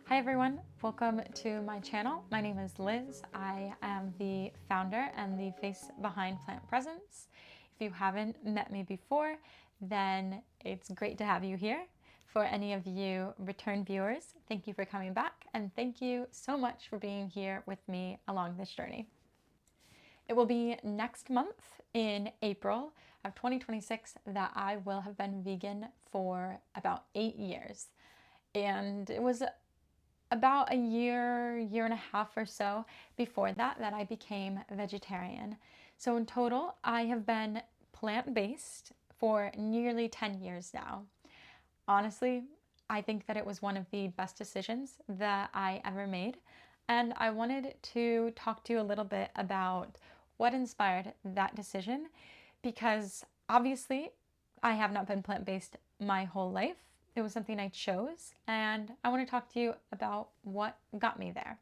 Hi everyone, welcome to my channel. My name is Liz. I am the founder and the face behind Plant Presence. If you haven't met me before, then it's great to have you here. For any of you return viewers, thank you for coming back and thank you so much for being here with me along this journey. It will be next month in April of 2026 that I will have been vegan for about 8 years. And it was about a year and a half or so before that I became vegetarian. So in total, I have been plant-based for nearly 10 years now. Honestly, I think that it was one of the best decisions that I ever made. And I wanted to talk to you a little bit about what inspired that decision, because obviously I have not been plant-based my whole life. It was something I chose, and I want to talk to you about what got me there.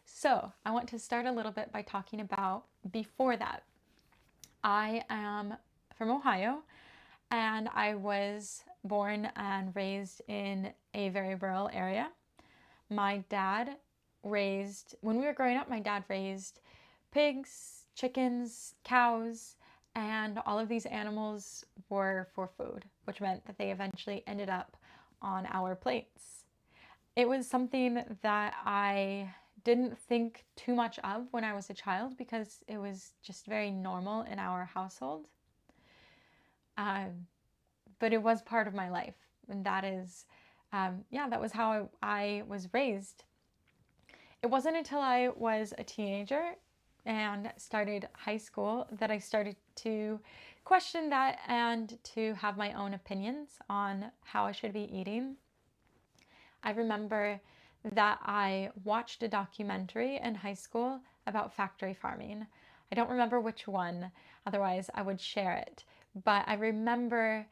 So I want to start a little bit by talking about before that. I am from Ohio, and I was born and raised in a very rural area. My dad when we were growing up, my dad raised pigs, chickens, cows, and all of these animals were for food, which meant that they eventually ended up on our plates. It was something that I didn't think too much of when I was a child because it was just very normal in our household. But it was part of my life, and that is, that was how I was raised. It wasn't until I was a teenager and started high school that I started to question that and to have my own opinions on how I should be eating. I remember that I watched a documentary in high school about factory farming. I don't remember which one, otherwise I would share it. But I remember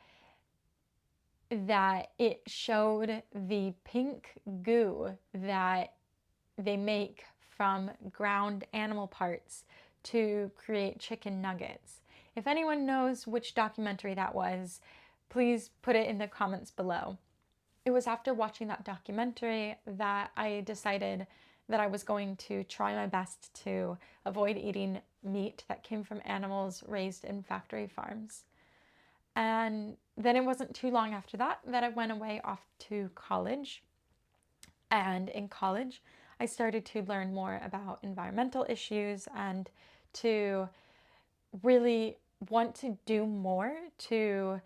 that it showed the pink goo that they make from ground animal parts to create chicken nuggets. If anyone knows which documentary that was, please put it in the comments below. It was after watching that documentary that I decided that I was going to try my best to avoid eating meat that came from animals raised in factory farms. And then it wasn't too long after that I went away off to college. And in college, I started to learn more about environmental issues and to really want to do more to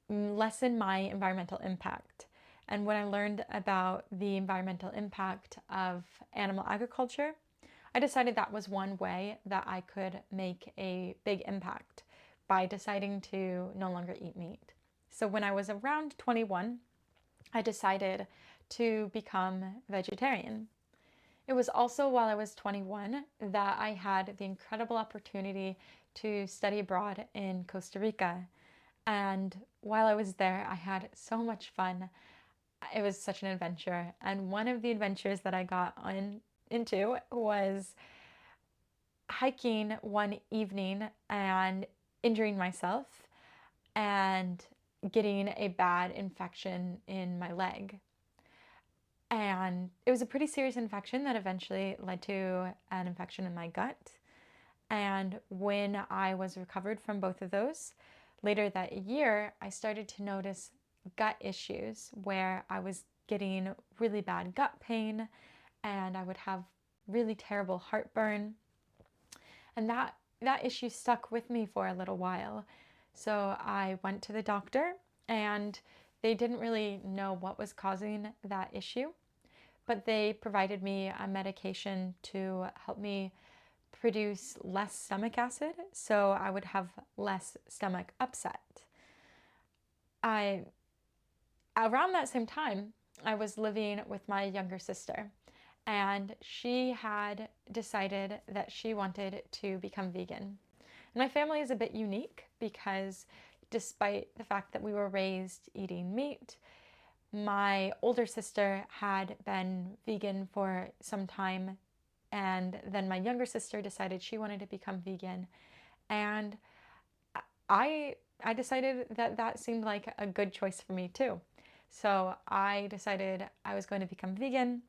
lessen my environmental impact. And when I learned about the environmental impact of animal agriculture, I decided that was one way that I could make a big impact by deciding to no longer eat meat. So when I was around 21, I decided to become vegetarian. It was also while I was 21 that I had the incredible opportunity to study abroad in Costa Rica. And while I was there, I had so much fun. It was such an adventure. And one of the adventures that I got into was hiking one evening and injuring myself and getting a bad infection in my leg. And it was a pretty serious infection that eventually led to an infection in my gut. And when I was recovered from both of those, later that year, I started to notice gut issues where I was getting really bad gut pain and I would have really terrible heartburn. And that issue stuck with me for a little while. So I went to the doctor and they didn't really know what was causing that issue, but they provided me a medication to help me produce less stomach acid so I would have less stomach upset. Around that same time, I was living with my younger sister, and she had decided that she wanted to become vegan. And my family is a bit unique because despite the fact that we were raised eating meat, my older sister had been vegan for some time, and then my younger sister decided she wanted to become vegan. And I decided that that seemed like a good choice for me too. So I decided I was going to become vegan,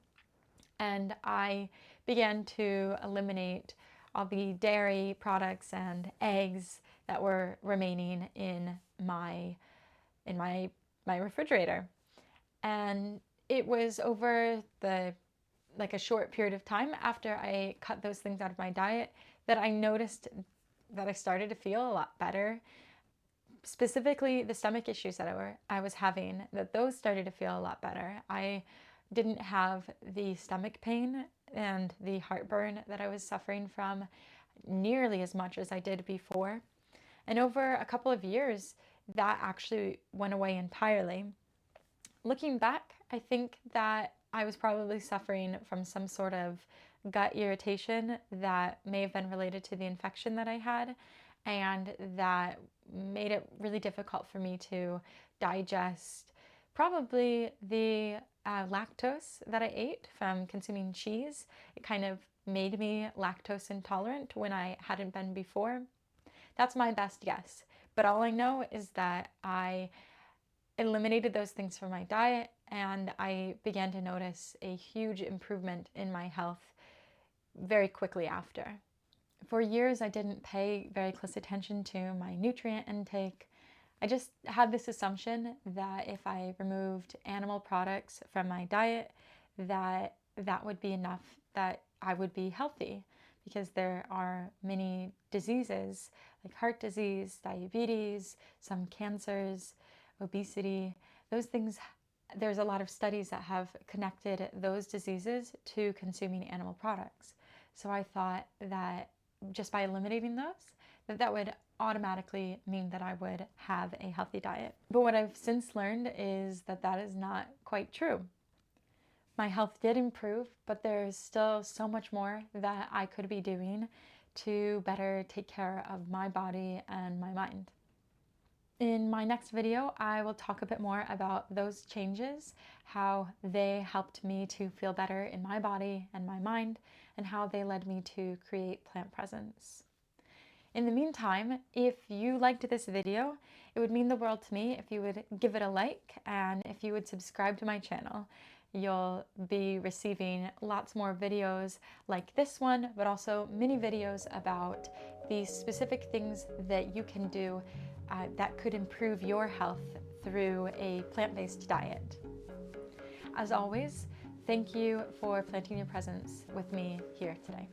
and I began to eliminate all the dairy products and eggs that were remaining in my refrigerator. And it was over a short period of time after I cut those things out of my diet that I noticed that I started to feel a lot better. Specifically, the stomach issues that I was having, that those started to feel a lot better. I didn't have the stomach pain and the heartburn that I was suffering from nearly as much as I did before. And over a couple of years, that actually went away entirely. Looking back, I think that I was probably suffering from some sort of gut irritation that may have been related to the infection that I had, and that made it really difficult for me to digest probably the lactose that I ate from consuming cheese. It kind of made me lactose intolerant when I hadn't been before. That's my best guess. But all I know is that I eliminated those things from my diet, and I began to notice a huge improvement in my health very quickly after. For years, I didn't pay very close attention to my nutrient intake. I just had this assumption that if I removed animal products from my diet, that would be enough, that I would be healthy, because there are many diseases like heart disease, diabetes, some cancers, obesity, those things. There's a lot of studies that have connected those diseases to consuming animal products. So I thought that just by eliminating those, that would automatically mean that I would have a healthy diet. But what I've since learned is that that is not quite true. My health did improve, but there's still so much more that I could be doing to better take care of my body and my mind. In my next video, I will talk a bit more about those changes, how they helped me to feel better in my body and my mind, and how they led me to create Plant Presence. In the meantime, if you liked this video, it would mean the world to me if you would give it a like and if you would subscribe to my channel. You'll be receiving lots more videos like this one, but also mini videos about the specific things that you can do that could improve your health through a plant-based diet. As always, thank you for planting your presence with me here today.